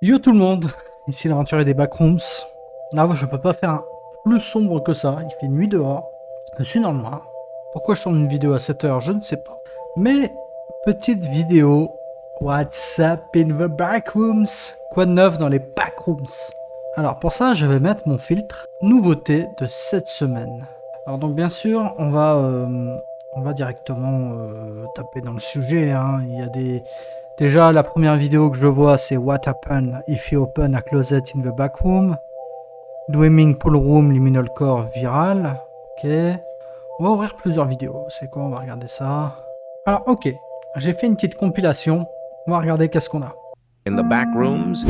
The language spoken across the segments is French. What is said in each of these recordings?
Yo tout le monde, ici l'aventurier des Backrooms. Là, je peux pas faire plus sombre que ça, il fait nuit dehors, je suis dans le noir. Pourquoi je tourne une vidéo à 7 heures, je ne sais pas. Mais, petite vidéo, what's up in the Backrooms? Quoi de neuf dans les Backrooms? Alors pour ça, je vais mettre mon filtre nouveauté de cette semaine. Alors donc bien sûr, on va directement taper dans le sujet, hein. Il y a des... Déjà, la première vidéo que je vois, c'est What Happen If You Open a Closet in the Backroom. Dweeming Pool Room Liminal Core Viral. Ok. On va ouvrir plusieurs vidéos. C'est quoi? On va regarder ça. Alors, ok. J'ai fait une petite compilation. On va regarder qu'est-ce qu'on a. In the back rooms,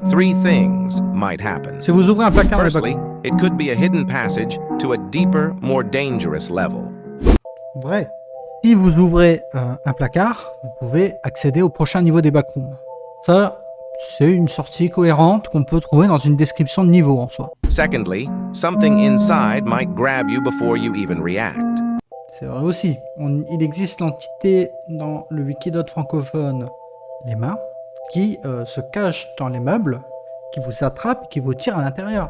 three things might happen. Si vous ouvrez un placard dans les Firstly, backrooms. it could be a hidden passage to a deeper, more dangerous level. Vrai. Si vous ouvrez un placard, vous pouvez accéder au prochain niveau des backrooms. Ça, c'est une sortie cohérente qu'on peut trouver dans une description de niveau en soi. Secondly, something inside might grab you before you even react. C'est vrai aussi. Il existe l'entité dans le Wikidot francophone, les mains, qui se cache dans les meubles, qui vous attrape et qui vous tire à l'intérieur.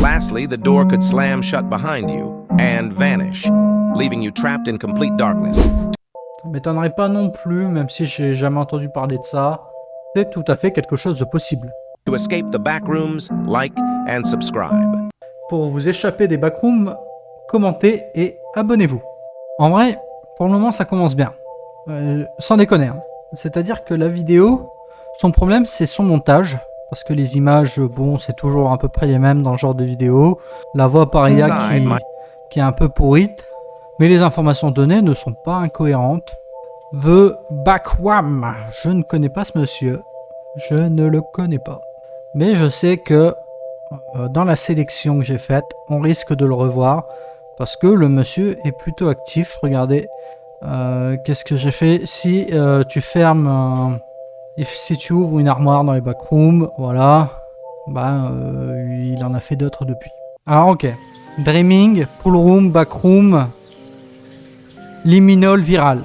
Lastly, the door could slam shut behind you and vanish, leaving you trapped in complete darkness. Ça m'étonnerait pas non plus, même si j'ai jamais entendu parler de ça. C'est tout à fait quelque chose de possible. To escape the back rooms, like and subscribe. Pour vous échapper des backrooms, commentez et abonnez-vous. En vrai, pour le moment, ça commence bien. Sans déconner. Hein. C'est-à-dire que la vidéo, son problème, c'est son montage. Parce que les images, bon, c'est toujours à peu près les mêmes dans ce genre de vidéo. La voix par IA qui est un peu pourrite. Mais les informations données ne sont pas incohérentes. The Backroom. Je ne connais pas ce monsieur. Je ne le connais pas. Mais je sais que dans la sélection que j'ai faite, on risque de le revoir. Parce que le monsieur est plutôt actif. Regardez. Qu'est-ce que j'ai fait? Si tu fermes... si tu ouvres une armoire dans les backrooms, voilà. Il en a fait d'autres depuis. Alors ok. Dreaming, Pool Room, Backroom... Liminal Viral.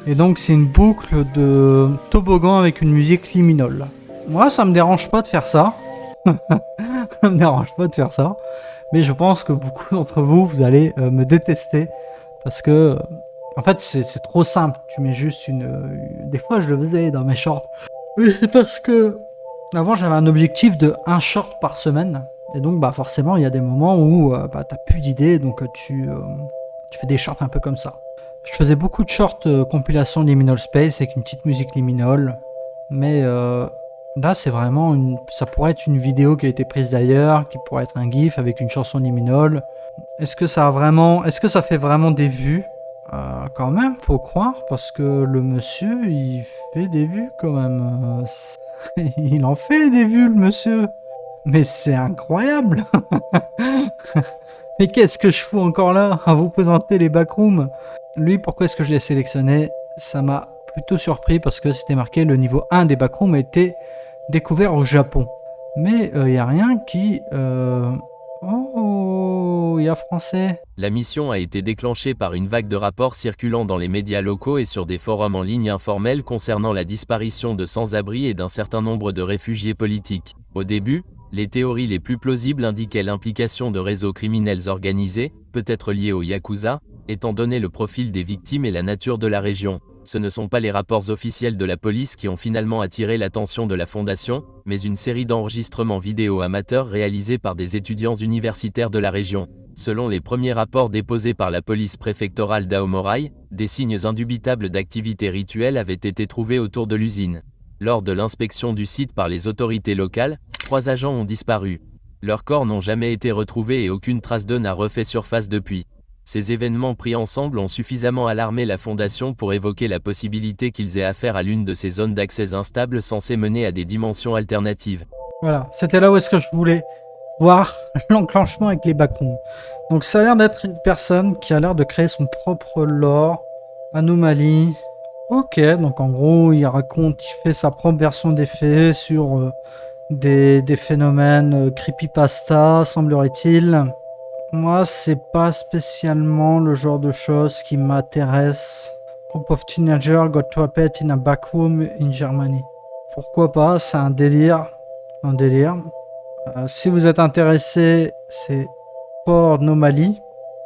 Et donc c'est une boucle de toboggan avec une musique liminal. Moi ça me dérange pas de faire ça. Ça me dérange pas de faire ça. Mais je pense que beaucoup d'entre vous, vous allez me détester. Parce que, en fait c'est trop simple. Tu mets juste des fois je le faisais dans mes shorts. Mais c'est parce que, avant j'avais un objectif de 1 short par semaine. Et donc forcément il y a des moments où t'as plus d'idées. Donc tu fais des shorts un peu comme ça. Je faisais beaucoup de shorts compilation Liminal Space avec une petite musique liminal. Mais là c'est vraiment ça pourrait être une vidéo qui a été prise d'ailleurs, qui pourrait être un gif avec une chanson liminal. Est-ce que ça fait vraiment des vues? Quand même, faut croire, parce que le monsieur il fait des vues quand même. Il en fait des vues le monsieur. Mais c'est incroyable. Mais qu'est-ce que je fous encore là à vous présenter les backrooms? Lui, pourquoi est-ce que je l'ai sélectionné? Ça m'a plutôt surpris parce que c'était marqué le niveau 1 des backrooms a été découvert au Japon. Mais il n'y a rien qui... Oh, il y a français. La mission a été déclenchée par une vague de rapports circulant dans les médias locaux et sur des forums en ligne informels concernant la disparition de sans-abri et d'un certain nombre de réfugiés politiques. Au début, les théories les plus plausibles indiquaient l'implication de réseaux criminels organisés, peut-être liés au Yakuza, étant donné le profil des victimes et la nature de la région. Ce ne sont pas les rapports officiels de la police qui ont finalement attiré l'attention de la fondation, mais une série d'enregistrements vidéo amateurs réalisés par des étudiants universitaires de la région. Selon les premiers rapports déposés par la police préfectorale d'Aomorai, des signes indubitables d'activité rituelle avaient été trouvés autour de l'usine. Lors de l'inspection du site par les autorités locales, 3 agents ont disparu. Leurs corps n'ont jamais été retrouvés et aucune trace d'eux n'a refait surface depuis. Ces événements pris ensemble ont suffisamment alarmé la fondation pour évoquer la possibilité qu'ils aient affaire à l'une de ces zones d'accès instables censées mener à des dimensions alternatives. Voilà, c'était là où est-ce que je voulais voir l'enclenchement avec les backrooms. Donc ça a l'air d'être une personne qui a l'air de créer son propre lore, anomalie. Ok, donc en gros il raconte, il fait sa propre version des faits sur des phénomènes creepypasta, semblerait-il. Moi, c'est pas spécialement le genre de choses qui m'intéresse. Group of teenagers got trapped in a back room in Germany. pourquoi pas, c'est un délire. Un délire. Si vous êtes intéressé, c'est Port Nomaly.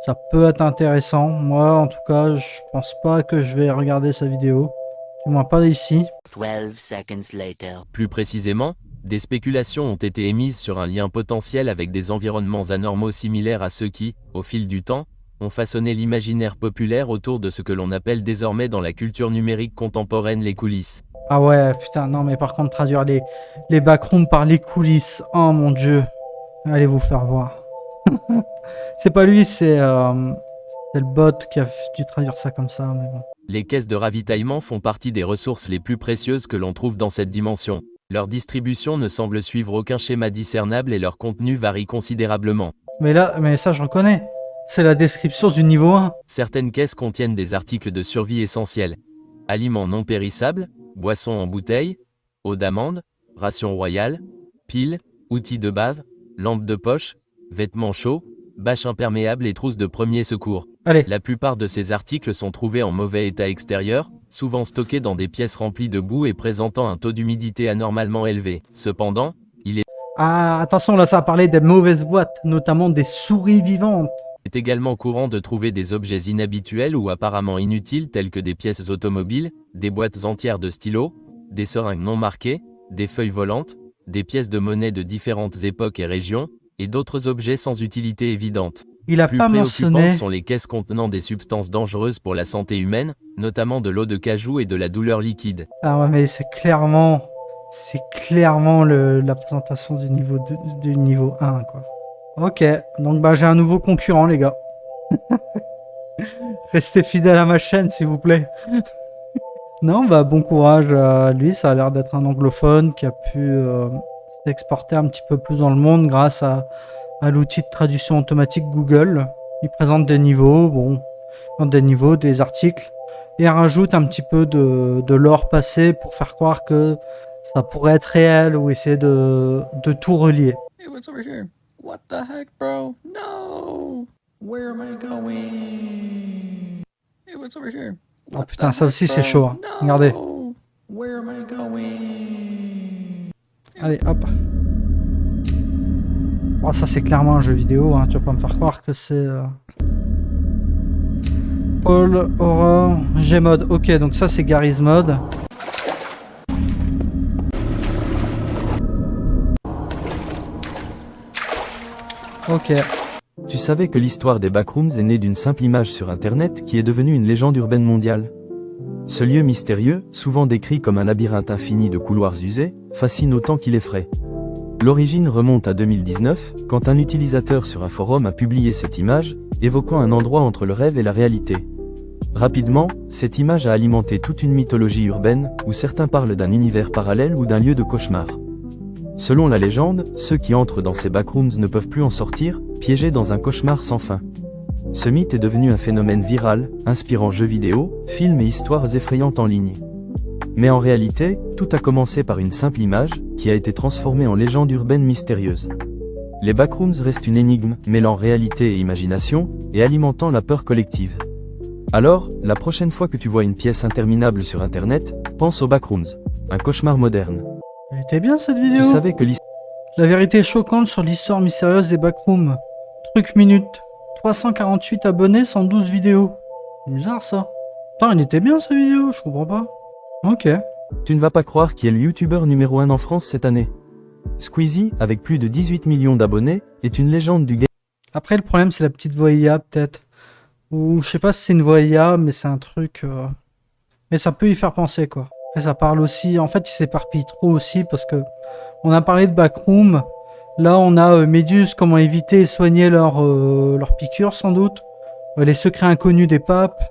Ça peut être intéressant. Moi, en tout cas, je pense pas que je vais regarder sa vidéo. Du moins pas ici. 12 seconds later. Plus précisément, des spéculations ont été émises sur un lien potentiel avec des environnements anormaux similaires à ceux qui, au fil du temps, ont façonné l'imaginaire populaire autour de ce que l'on appelle désormais dans la culture numérique contemporaine les coulisses. Ah ouais, putain, non, mais par contre, traduire les backrooms par les coulisses. Oh mon dieu. Allez vous faire voir. C'est pas lui, c'est le bot qui a dû traduire ça comme ça, mais bon. Les caisses de ravitaillement font partie des ressources les plus précieuses que l'on trouve dans cette dimension. Leur distribution ne semble suivre aucun schéma discernable et leur contenu varie considérablement. Mais ça je reconnais. C'est la description du niveau 1. Certaines caisses contiennent des articles de survie essentiels. Aliments non périssables, boissons en bouteille, eau d'amande, rations royales, piles, outils de base, lampes de poche, vêtements chauds, bâches imperméables et trousses de premiers secours. Allez. La plupart de ces articles sont trouvés en mauvais état extérieur, souvent stockés dans des pièces remplies de boue et présentant un taux d'humidité anormalement élevé. Cependant, il Ah, attention, là ça a parlé des mauvaises boîtes, notamment des souris vivantes. est également courant de trouver des objets inhabituels ou apparemment inutiles tels que des pièces automobiles, des boîtes entières de stylos, des seringues non marquées, des feuilles volantes, des pièces de monnaie de différentes époques et régions, et d'autres objets sans utilité évidente. Il a Plus pas préoccupantes mentionné. sont les caisses contenant des substances dangereuses pour la santé humaine, notamment de l'eau de cajou et de la douleur liquide. Ah ouais, mais c'est clairement la présentation du niveau 1, quoi. Ok, donc bah j'ai un nouveau concurrent, les gars. Restez fidèles à ma chaîne, s'il vous plaît. Non, bah bon courage à lui, ça a l'air d'être un anglophone qui a pu s'exporter un petit peu plus dans le monde grâce à l'outil de traduction automatique Google. Il présente des niveaux, des articles, et rajoute un petit peu de lore passé pour faire croire que ça pourrait être réel ou essayer de tout relier. Hey, what's over here? What the heck, bro? No! Where am I going? Hey, what's over here? Oh What putain, the ça heck, aussi c'est bro? chaud, hein. No! Regardez. Where am I going? Allez, hop. Oh, ça c'est clairement un jeu vidéo, hein. Tu vas pas me faire croire que c'est... Paul Horror Gmod. Ok, donc ça c'est Garry's Mod. Ok. Tu savais que l'histoire des backrooms est née d'une simple image sur internet qui est devenue une légende urbaine mondiale? Ce lieu mystérieux, souvent décrit comme un labyrinthe infini de couloirs usés, fascine autant qu'il effraie. L'origine remonte à 2019, quand un utilisateur sur un forum a publié cette image, évoquant un endroit entre le rêve et la réalité. Rapidement, cette image a alimenté toute une mythologie urbaine, où certains parlent d'un univers parallèle ou d'un lieu de cauchemar. Selon la légende, ceux qui entrent dans ces backrooms ne peuvent plus en sortir, piégés dans un cauchemar sans fin. Ce mythe est devenu un phénomène viral, inspirant jeux vidéo, films et histoires effrayantes en ligne. Mais en réalité, tout a commencé par une simple image, qui a été transformée en légende urbaine mystérieuse. Les backrooms restent une énigme, mêlant réalité et imagination, et alimentant la peur collective. Alors, la prochaine fois que tu vois une pièce interminable sur internet, pense aux backrooms, un cauchemar moderne. Elle était bien cette vidéo. Tu savais que La vérité choquante sur l'histoire mystérieuse des backrooms. Truc minute. 348 abonnés, 112 vidéos. C'est bizarre ça. Putain, elle était bien cette vidéo, je comprends pas. Ok. Tu ne vas pas croire qui est le youtubeur numéro 1 en France cette année. Squeezie, avec plus de 18 millions d'abonnés, est une légende du game. Après, le problème, c'est la petite voix IA, peut-être. Ou je sais pas si c'est une voix IA, mais c'est un truc... Mais ça peut y faire penser, quoi. Et ça parle aussi... En fait, il s'éparpille trop aussi, parce que... On a parlé de backroom. Là, on a Méduse, comment éviter et soigner leur piqûre, sans doute. Les secrets inconnus des papes.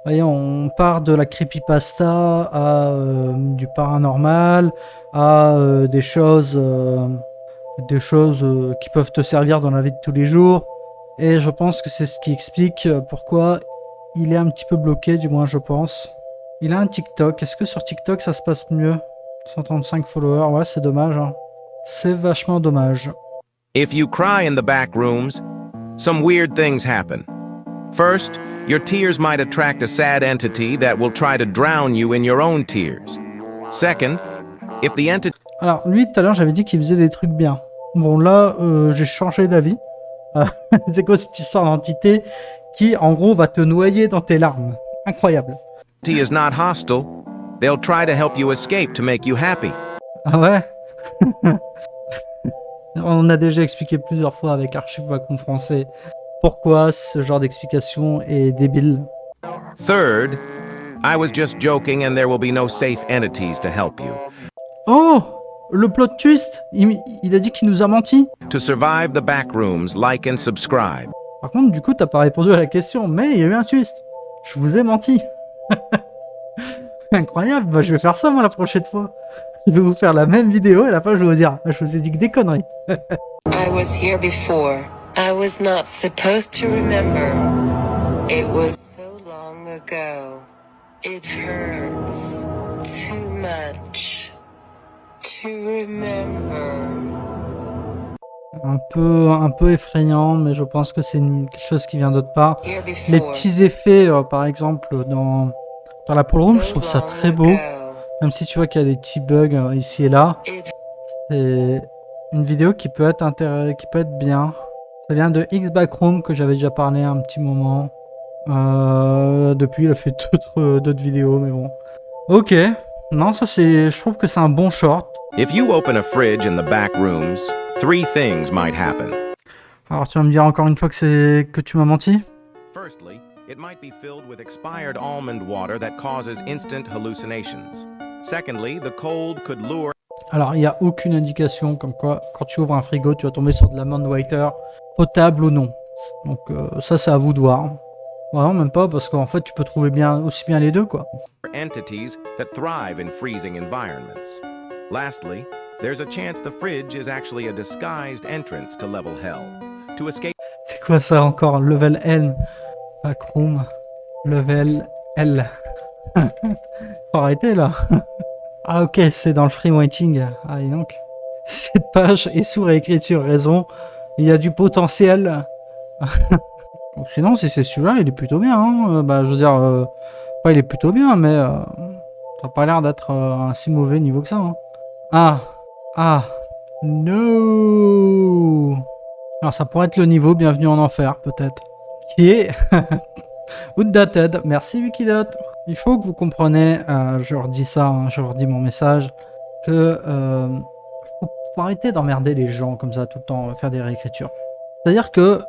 Voyez, on part de la creepypasta à du paranormal, à des choses qui peuvent te servir dans la vie de tous les jours. Et je pense que c'est ce qui explique pourquoi il est un petit peu bloqué, du moins je pense. Il a un TikTok. Est-ce que sur TikTok ça se passe mieux? 135 followers, ouais, c'est dommage, hein. C'est vachement dommage. If you cry in the back rooms, some weird things happen. First, your tears might attract a sad entity that will try to drown you in your own tears. Second, If the entity Alors, lui, tout à l'heure, j'avais dit qu'il faisait des trucs bien. Bon, là, j'ai changé d'avis. C'est quoi cette histoire d'entité qui, en gros, va te noyer dans tes larmes? Incroyable. is not hostile, they'll try to help you escape to make you happy. Ah ouais. On a déjà expliqué plusieurs fois avec Archive Wacom français pourquoi ce genre d'explication est débile. Third, I was just joking and there will be no safe entities to help you. Oh, le plot twist, il a dit qu'il nous a menti. To survive the backrooms, like and subscribe. Par contre, du coup, t'as pas répondu à la question, mais il y a eu un twist. Je vous ai menti. Incroyable, bah, je vais faire ça moi la prochaine fois. Je vais vous faire la même vidéo et à la fin je vais vous dire, je vous ai dit que des conneries. I was here before. I was not supposed to remember. It was so long ago. It hurts too much to remember. Un peu effrayant, mais je pense que c'est quelque chose qui vient d'autre part. Here before. Les petits effets, par exemple, dans la Pool Room, je trouve ça très beau. Même si tu vois qu'il y a des petits bugs ici et là. C'est une vidéo qui peut être bien. Ça vient de X Backroom que j'avais déjà parlé un petit moment. Depuis, il a fait d'autres vidéos, mais bon. Ok. Non, ça c'est. Je trouve que c'est un bon short. If you open a fridge in the back rooms, 3 things might happen. Alors tu vas me dire encore une fois que tu m'as menti? Firstly, it might be filled with expired almond water that causes instant hallucinations. Secondly, the cold could lure. Alors il n'y a aucune indication comme quoi quand tu ouvres un frigo tu vas tomber sur de l'almond water potable ou non. Donc ça c'est à vous de voir. Non, même pas parce qu'en fait tu peux trouver aussi bien les deux quoi. Entities that thrive in freezing environments. Lastly, there's a chance the fridge is actually a disguised entrance to level hell. To escape. C'est quoi ça encore? Level L. Backroom. Level L. Faut arrêter là. Ah ok, c'est dans le free waiting. Ah et donc. Cette page est sous réécriture, raison. Il y a du potentiel. Sinon, si c'est celui-là, il est plutôt bien. Hein. Bah, je veux dire, pas il est plutôt bien, mais ça n'a pas l'air d'être un si mauvais niveau que ça. Hein. Ah, no. Alors, ça pourrait être le niveau Bienvenue en Enfer, peut-être. Qui est outdated. Merci Wikidot. Il faut que vous compreniez, je redis ça, hein, je redis mon message, que faut arrêter d'emmerder les gens comme ça tout le temps, faire des réécritures. C'est-à-dire que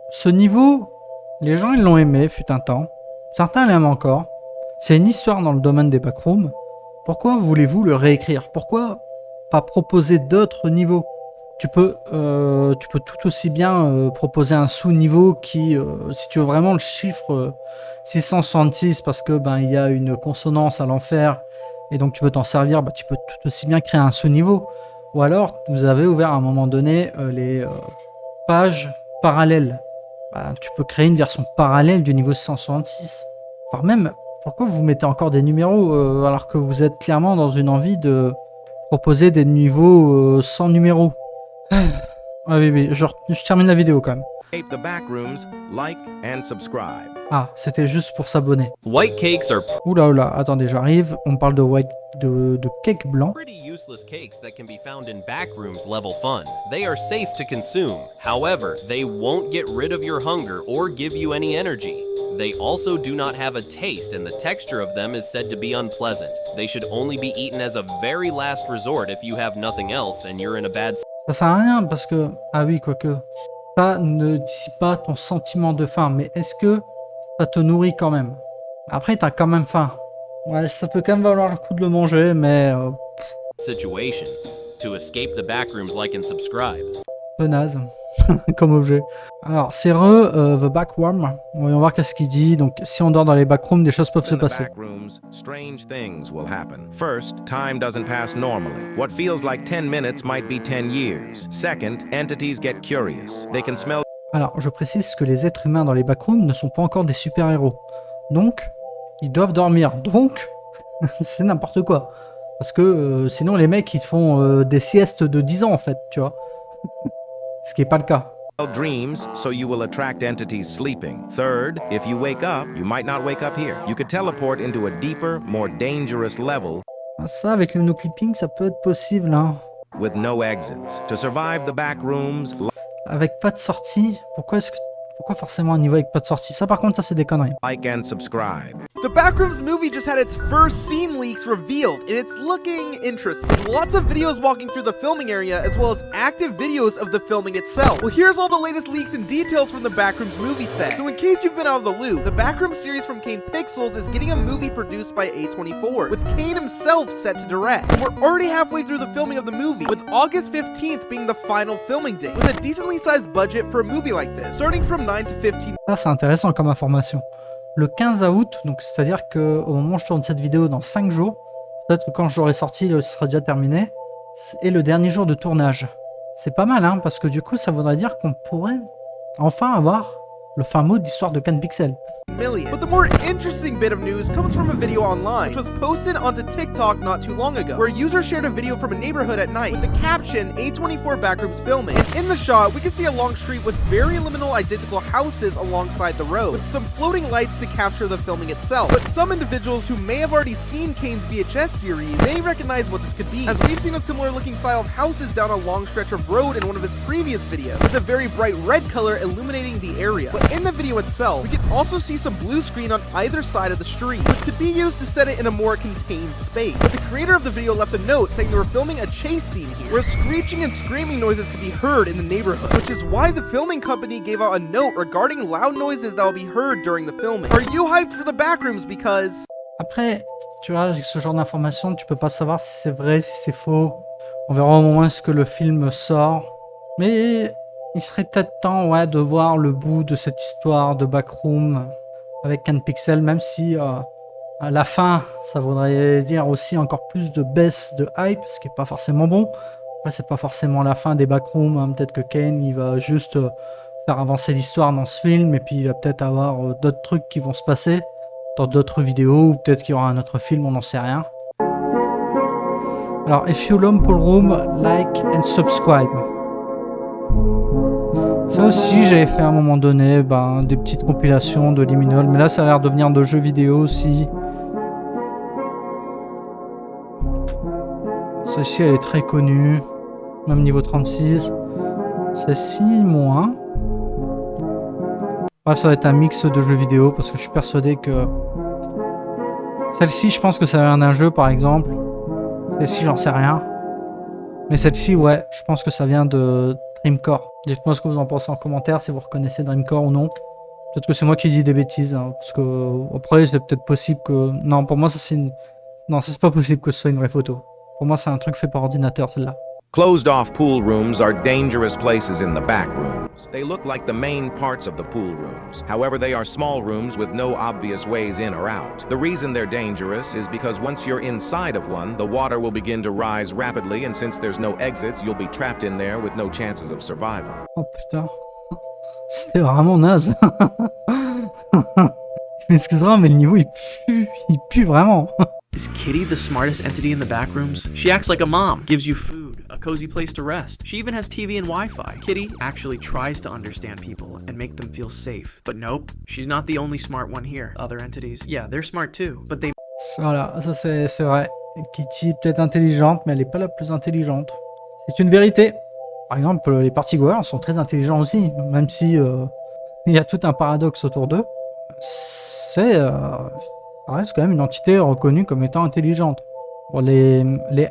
ce niveau, les gens ils l'ont aimé, fut un temps. Certains l'aiment encore. C'est une histoire dans le domaine des backrooms. Pourquoi voulez-vous le réécrire? Pourquoi pas proposer d'autres niveaux? Tu peux tout aussi bien proposer un sous-niveau qui, si tu veux vraiment le chiffre 666 parce que il y a une consonance à l'enfer et donc tu veux t'en servir, tu peux tout aussi bien créer un sous-niveau. Ou alors, vous avez ouvert à un moment donné les pages parallèles. Tu peux créer une version parallèle du niveau 166. Voire même, pourquoi vous mettez encore des numéros alors que vous êtes clairement dans une envie de proposer des niveaux sans numéros? Ah oui, je termine la vidéo quand même. The backrooms, like and subscribe. Ah, c'était juste pour s'abonner. White cakes are Oula, attendez, j'arrive. On parle de cake blanc. pretty useless cakes that can be found in backrooms level fun. They are safe to consume. However, they won't get rid of your hunger or give you any energy. They also do not have a taste and the texture of them is said to be unpleasant. They should only be eaten as a very last resort if you have nothing else and you're in a bad Ça sert à rien parce que... Ah oui, quoique... Ça ne dissipe pas ton sentiment de faim, mais est-ce que ça te nourrit quand même? Après, t'as quand même faim. Ouais, ça peut quand même valoir le coup de le manger, mais... situation. To escape the backrooms, like and subscribe. peu naze comme objet. Alors, c'est The Backworm. Voyons voir qu'est-ce qu'il dit. Donc, si on dort dans les backrooms, des choses peuvent se In the passer. backrooms, strange things will happen. First, time doesn't pass normally. What feels like 10 minutes might be 10 years. Second, entities get curious. They can smell. Alors, je précise que les êtres humains dans les backrooms ne sont pas encore des super-héros. Donc, ils doivent dormir. Donc, c'est n'importe quoi. Parce que sinon, les mecs, ils font des siestes de 10 ans, en fait, tu vois. Ce qui n'est pas le cas. Dreams, so you will attract entities sleeping. Third, if you wake up, you might not wake up here. You could teleport into a deeper, more dangerous level. Ça, avec le no-clipping, ça peut être possible, hein. with no exits. To survive the back rooms, Avec pas de sortie, pourquoi forcément un niveau avec pas de sortie? Ça, par contre, ça, c'est des conneries. like and subscribe. The Backrooms movie just had its first scene leaks revealed, and it's looking interesting. Lots of videos walking through the filming area, as well as active videos of the filming itself. Well, here's all the latest leaks and details from the Backrooms movie set. So in case you've been out of the loop, the Backrooms series from Kane Pixels is getting a movie produced by A24, with Kane himself set to direct. And we're already halfway through the filming of the movie, with August 15th being the final filming date, with a decently sized budget for a movie like this, starting from 9 to 15. Ça, c'est intéressant comme information. Le 15 août, donc c'est-à-dire qu'au moment où je tourne cette vidéo dans 5 jours, peut-être que quand j'aurai sorti, ce sera déjà terminé, et le dernier jour de tournage. C'est pas mal, hein, parce que du coup, ça voudrait dire qu'on pourrait enfin avoir le fin mot d'histoire de Kane Pixel. Million. But the more interesting bit of news comes from a video online, which was posted onto TikTok not too long ago, where a user shared a video from a neighborhood at night with the caption A24 Backrooms filming. And in the shot, we can see a long street with very liminal identical houses alongside the road, with some floating lights to capture the filming itself. But some individuals who may have already seen Kane's VHS series may recognize what this could be, as we've seen a similar looking style of houses down a long stretch of road in one of his previous videos, with a very bright red color illuminating the area. But in the video itself, we can also see some blue screen on either side of the street, which could be used to set it in a more contained space. But the creator of the video left a note saying they were filming a chase scene here, where screeching and screaming noises could be heard in the neighborhood, which is why the filming company gave out a note regarding loud noises that will be heard during the filming. Are you hyped for the Backrooms? Because Après, tu vois, avec ce genre d'informations, tu peux pas savoir si c'est vrai, si c'est faux. On verra au moment où ce que le film sort. Mais il serait peut-être temps, ouais, de voir le bout de cette histoire de Backroom avec Kane Pixel, même si à la fin, ça voudrait dire aussi encore plus de baisse de hype, ce qui est pas forcément bon. Après, c'est pas forcément la fin des Backrooms, hein. Peut-être que Kane, il va juste faire avancer l'histoire dans ce film, et puis il va peut-être avoir d'autres trucs qui vont se passer dans d'autres vidéos, ou peut-être qu'il y aura un autre film, on n'en sait rien. Alors, if you love Pool Room, like and subscribe. Ça aussi, j'avais fait à un moment donné des petites compilations de Liminal, mais là ça a l'air de venir de jeux vidéo aussi. Celle-ci elle est très connue, même niveau 36. Celle-ci moins. Bref, ça va être un mix de jeux vidéo parce que je suis persuadé que celle-ci, je pense que ça vient d'un jeu par exemple. Celle-ci, j'en sais rien. Mais celle-ci, ouais, je pense que ça vient de Dreamcore. Dites-moi ce que vous en pensez en commentaire, si vous reconnaissez Dreamcore ou non. Peut-être que c'est moi qui dis des bêtises, hein, parce que après c'est peut-être possible que... Non, pour moi ça c'est une... Non, c'est pas possible que ce soit une vraie photo. Pour moi c'est un truc fait par ordinateur, celle-là. Closed-off pool rooms are dangerous places in the back rooms. They look like the main parts of the pool rooms. However, they are small rooms with no obvious ways in or out. The reason they're dangerous is because once you're inside of one, the water will begin to rise rapidly, and since there's no exits, you'll be trapped in there with no chances of survival. Oh putain. C'était vraiment naze. Tu m'excuseras, mais le niveau il pue vraiment. Is Kitty the smartest entity in the backrooms? She acts like a mom, gives you food, a cozy place to rest. She even has TV and Wi-Fi. Kitty actually tries to understand people and make them feel safe. But nope, she's not the only smart one here. Other entities, yeah, they're smart too, but they... Voilà, ça c'est vrai. Kitty est peut-être intelligente, mais elle n'est pas la plus intelligente. C'est une vérité. Par exemple, les partygoers sont très intelligents aussi, même si il y a tout un paradoxe autour d'eux. C'est reste quand même une entité reconnue comme étant intelligente. Bon, les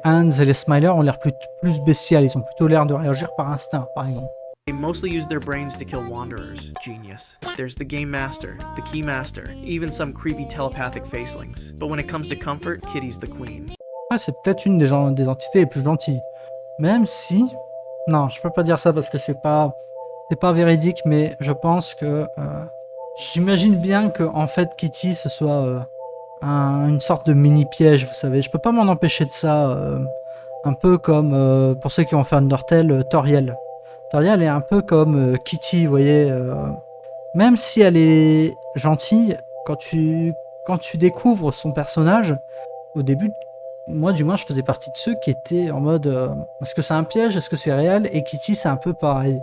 hands et les smilers ont l'air plus bestiales, ils ont plutôt l'air de réagir par instinct, par exemple. They mostly use their brains to kill wanderers. Genius. There's the Game Master, the Key Master, even some creepy telepathic facelings. But when it comes to comfort, Kitty's the queen. Ah, c'est peut-être une des entités les plus gentilles. Même si... Non, je peux pas dire ça parce que c'est pas véridique, mais je pense que... J'imagine bien que en fait Kitty ce soit une sorte de mini piège, vous savez. Je peux pas m'en empêcher de ça. Un peu comme, pour ceux qui ont fait Undertale, Toriel. Toriel est un peu comme Kitty, vous voyez. Même si elle est gentille, quand tu découvres son personnage, au début, moi du moins je faisais partie de ceux qui étaient en mode est-ce que c'est un piège, est-ce que c'est réel? Et Kitty c'est un peu pareil.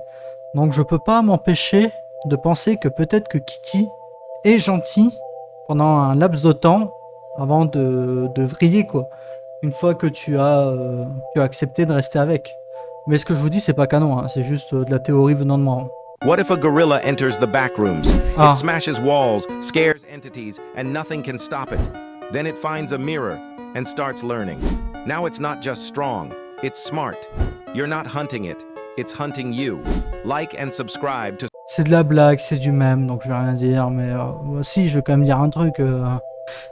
Donc je peux pas m'empêcher de penser que peut-être que Kitty est gentille pendant un laps de temps avant de vriller, quoi. une fois que tu as accepté de rester avec. Mais ce que je vous dis, c'est pas canon, hein, c'est juste de la théorie venant de moi. What if a gorilla enters the back rooms? Ah. It smashes walls, scares entities, and nothing can stop it. Then it finds a mirror and starts learning. Now it's not just strong, it's smart. You're not hunting it, it's hunting you. Like and subscribe to... C'est de la blague, c'est du même, donc je vais rien dire, mais si, je vais quand même dire un truc.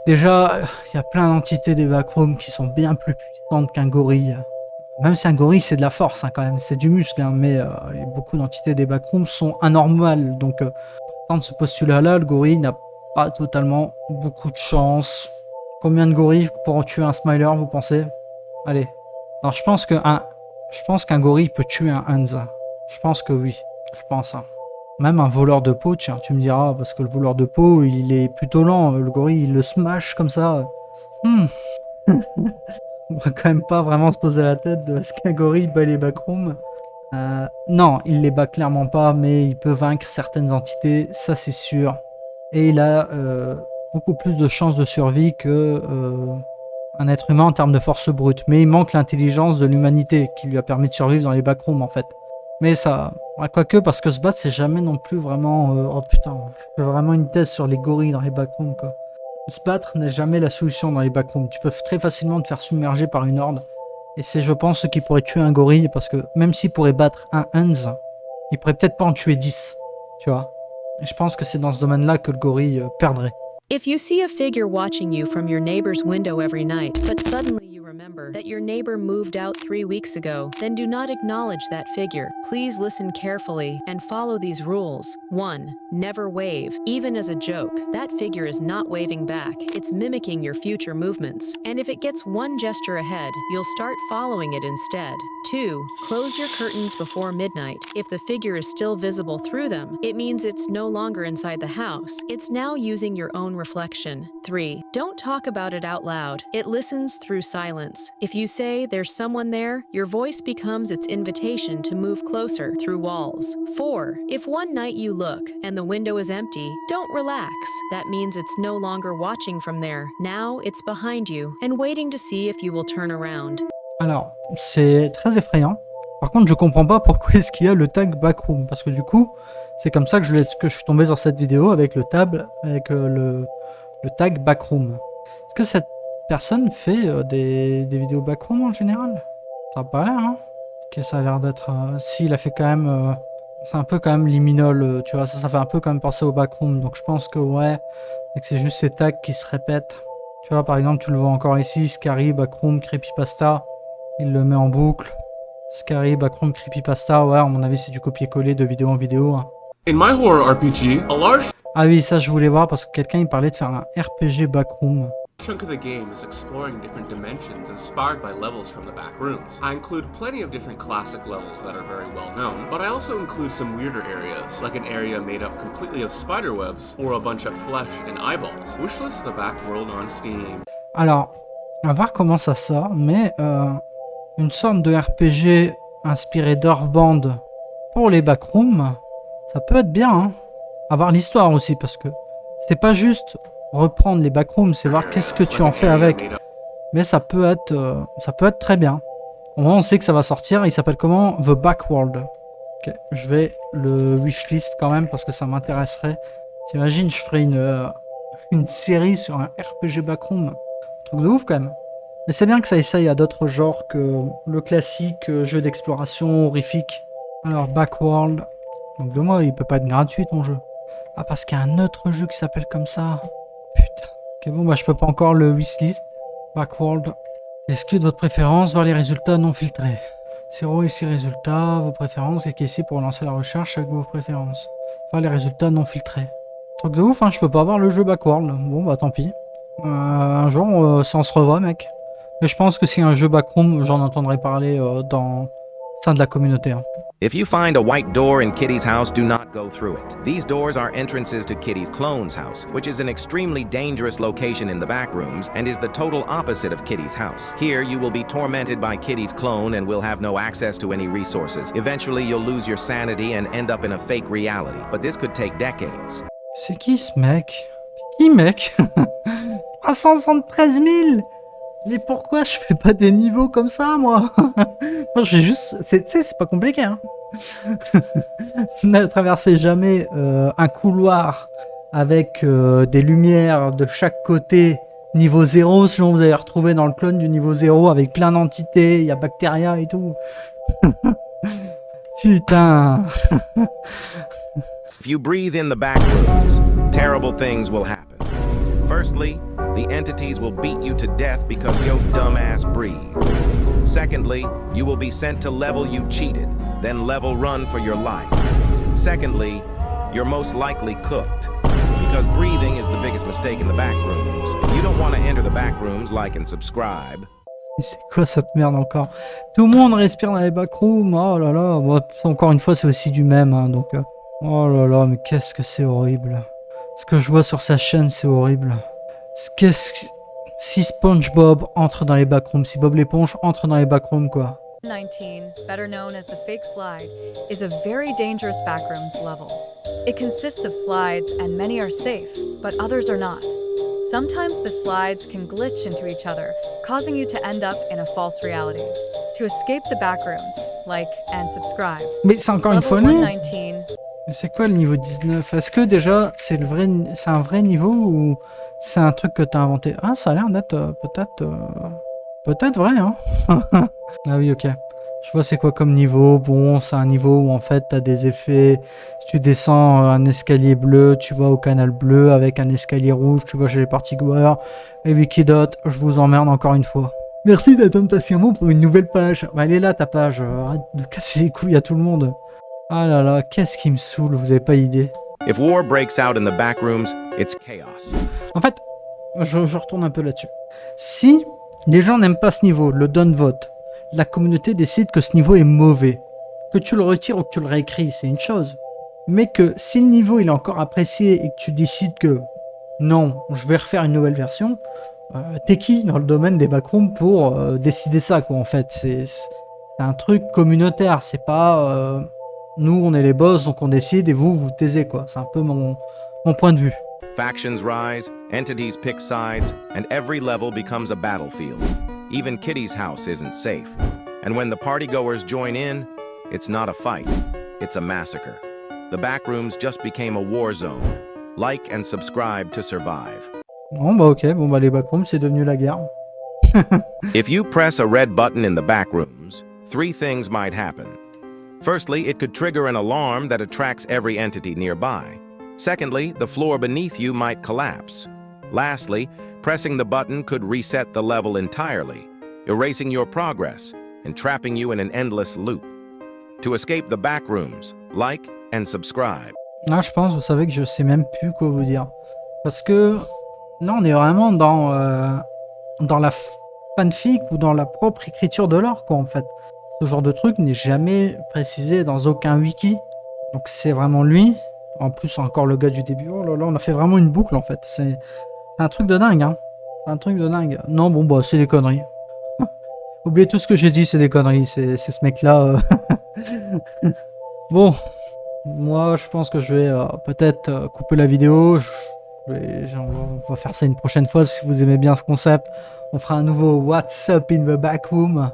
Déjà, il y a plein d'entités des backrooms qui sont bien plus puissantes qu'un gorille. Même si un gorille, c'est de la force, hein, quand même, c'est du muscle, hein, mais beaucoup d'entités des backrooms sont anormales, donc partant de ce postulat-là, le gorille n'a pas totalement beaucoup de chance. Combien de gorilles pourront tuer un Smiler, vous pensez? Allez. Non, je pense qu'un gorille peut tuer un Hansa. Je pense que oui, je pense. Hein. Même un voleur de peau, tiens, tu me diras, parce que le voleur de peau, il est plutôt lent, le gorille, il le smash comme ça. On va quand même pas vraiment se poser la tête de est-ce qu'un gorille bat les backrooms. Non, il les bat clairement pas, mais il peut vaincre certaines entités, ça c'est sûr. Et il a beaucoup plus de chances de survie que un être humain en termes de force brute. Mais il manque l'intelligence de l'humanité qui lui a permis de survivre dans les backrooms en fait. Mais ça, quoique, parce que se battre c'est jamais non plus vraiment... oh putain, je fais vraiment une thèse sur les gorilles dans les backrooms quoi. Se battre n'est jamais la solution dans les backrooms. Tu peux très facilement te faire submerger par une horde. Et c'est, je pense, ce qui pourrait tuer un gorille. Parce que même s'il pourrait battre un Hans, il pourrait peut-être pas en tuer 10. Tu vois. Et je pense que c'est dans ce domaine-là que le gorille perdrait. If you see a figure watching you from your neighbor's window every night, but suddenly you remember that your neighbor moved out 3 weeks ago, then do not acknowledge that figure. Please listen carefully and follow these rules. 1. Never wave, even as a joke. That figure is not waving back. It's mimicking your future movements. And if it gets one gesture ahead, you'll start following it instead. 2. Close your curtains before midnight. If the figure is still visible through them, it means it's no longer inside the house. It's now using your own reflection. 3. Don't talk about it out loud. It listens through silence. If you say there's someone there, your voice becomes its invitation to move closer through walls. 4. If one night you look and the window is empty, don't relax. That means it's no longer watching from there. Now it's behind you and waiting to see if you will turn around. Alors, c'est très effrayant. Par contre, je comprends pas pourquoi est-ce qu'il y a le tag backroom. Parce que du coup, c'est comme ça que je suis tombé sur cette vidéo avec le tag backroom. Est-ce que cette personne fait des vidéos backroom en général? Ça a pas l'air, hein? Ok, ça a l'air d'être... si, il a fait quand même... c'est un peu quand même liminal, tu vois, ça fait un peu quand même penser au backroom. Donc je pense que ouais, et que c'est juste ces tags qui se répètent. Tu vois, par exemple, tu le vois encore ici, Scary, backroom, creepypasta. Il le met en boucle. Scary, backroom, creepypasta. Ouais, à mon avis, c'est du copier-coller de vidéo en vidéo. Hein. In my horror RPG, a large Ah oui, ça je voulais voir parce que quelqu'un il parlait de faire un RPG backroom. chunk of the game is exploring different dimensions inspired by levels from the back rooms. I include plenty of different classic levels that are very well known, but I also include some weirder areas, like an area made up completely of spider webs or a bunch of flesh and eyeballs. Wishlist the back world on Steam. Alors, on va voir comment ça sort, mais une sorte de RPG inspiré d'Earthbound pour les backrooms, ça peut être bien, hein. À voir l'histoire aussi, parce que c'est pas juste reprendre les backrooms, c'est voir qu'est-ce que tu en fais avec. Mais ça peut être très bien. Au moins on sait que ça va sortir, il s'appelle comment? The Backworld. Ok, je vais le wishlist quand même parce que ça m'intéresserait. T'imagines, je ferais une série sur un RPG backroom. Truc de ouf quand même. Mais c'est bien que ça essaye à d'autres genres que le classique jeu d'exploration horrifique. Alors Backworld. Donc de moi, il peut pas être gratuit ton jeu. Ah, parce qu'il y a un autre jeu qui s'appelle comme ça. Putain. Ok, bon, bah je peux pas encore le wishlist. Backworld. Exclue de votre préférence, voir les résultats non filtrés. 0 ici résultats, vos préférences, cliquez ici pour lancer la recherche avec vos préférences. Voir les résultats non filtrés. Truc de ouf, hein, je peux pas voir le jeu Backworld. Bon, bah tant pis. Un jour, ça on se revoit, mec. Mais je pense que si un jeu backroom, j'en entendrai parler dans sein de la communauté. Hein. If you find a white door in Kitty's house, do not go through it. These doors are entrances to Kitty's clone's house, which is an extremely dangerous location in the back rooms and is the total opposite of Kitty's house. Here, you will be tormented by Kitty's clone and will have no access to any resources. Eventually, you'll lose your sanity and end up in a fake reality, but this could take decades. C'est qui ce mec? C'est qui, mec? 373 000. Mais pourquoi je fais pas des niveaux comme ça, moi? Moi, j'ai juste... Tu sais, c'est pas compliqué, hein. Ne traversez jamais un couloir avec des lumières de chaque côté niveau 0, sinon vous allez les retrouver dans le clone du niveau 0 avec plein d'entités, il y a Bacteria et tout. Putain. If you breathe in the back rooms, terrible things will happen. Firstly, the entities will beat you to death because your dumbass breathed. Secondly, you will be sent to level you cheated, then level run for your life. Secondly, you're most likely cooked, because breathing is the biggest mistake in the back rooms. If you don't want to enter the back rooms, like and subscribe. C'est quoi cette merde encore? Tout le monde respire dans les backrooms. Oh là là. Bon, encore une fois, c'est aussi du même. Hein, donc, oh là là, mais qu'est-ce que c'est horrible. Ce que je vois sur sa chaîne, c'est horrible. Si SpongeBob entre dans les backrooms, si Bob l'éponge entre dans les backrooms, quoi. 19, better known as the Fake Slide, is a very dangerous backrooms level. It consists of slides and many are safe, but others are not. Sometimes the slides can glitch into each other, causing you to end up in a false reality. To escape the backrooms, like and subscribe. Mais c'est encore une fois Level lui. 119. Mais c'est quoi le niveau 19? Est-ce que déjà c'est un vrai niveau ou c'est un truc que t'as inventé? Ah, ça a l'air d'être peut-être vrai, hein. Ah oui, ok. Je vois c'est quoi comme niveau. Bon, c'est un niveau où en fait t'as des effets. Si tu descends un escalier bleu, tu vas au canal bleu. Avec un escalier rouge, tu vas chez les partygoers. Et Wikidot, je vous emmerde encore une fois. Merci d'attendre patiemment pour une nouvelle page. Bah, elle est là ta page. Arrête de casser les couilles à tout le monde. Ah là là, qu'est-ce qui me saoule, vous avez pas idée. If war breaks out in the back rooms, it's chaos. En fait, je retourne un peu là-dessus. Si les gens n'aiment pas ce niveau, le donnent vote, la communauté décide que ce niveau est mauvais, que tu le retires ou que tu le réécris, c'est une chose. Mais que si le niveau il est encore apprécié et que tu décides que non, je vais refaire une nouvelle version, t'es qui dans le domaine des backrooms pour décider ça, quoi, en fait. C'est un truc communautaire, c'est pas nous on est les boss donc on décide et vous taisez, quoi. C'est un peu mon point de vue. Factions rise, entities pick sides, and every level becomes a battlefield. Even Kitty's house isn't safe. And when the partygoers join in, it's not a fight, it's a massacre. The backrooms just became a war zone. Like and subscribe to survive. Bon bah ok, bon bah les backrooms c'est devenu la guerre. If you press a red button in the backrooms, 3 things might happen. Firstly, it could trigger an alarm that attracts every entity nearby. Secondly, the floor beneath you might collapse. Lastly, pressing the button could reset the level entirely, erasing your progress and trapping you in an endless loop. To escape the backrooms, like and subscribe. Là, je pense, vous savez que je sais même plus quoi vous dire. Parce que là, on est vraiment dans la fanfic ou dans la propre écriture de l'or, quoi, en fait. Ce genre de truc n'est jamais précisé dans aucun wiki. Donc c'est vraiment lui. En plus, encore le gars du début. Oh là là, on a fait vraiment une boucle, en fait. C'est un truc de dingue, hein. C'est un truc de dingue. Non, bon, bah, c'est des conneries. Oubliez tout ce que j'ai dit, c'est des conneries. C'est ce mec-là. Bon. Moi, je pense que je vais peut-être couper la vidéo. On va faire ça une prochaine fois. Si vous aimez bien ce concept, on fera un nouveau What's Up in the Backroom.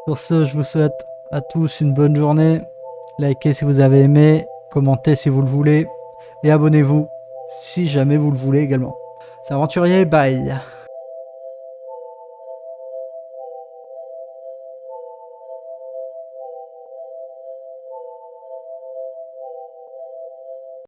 Sur ce, je vous souhaite à tous une bonne journée. Likez si vous avez aimé. Commentez si vous le voulez. Et abonnez-vous si jamais vous le voulez également. C'est Aventurier, bye.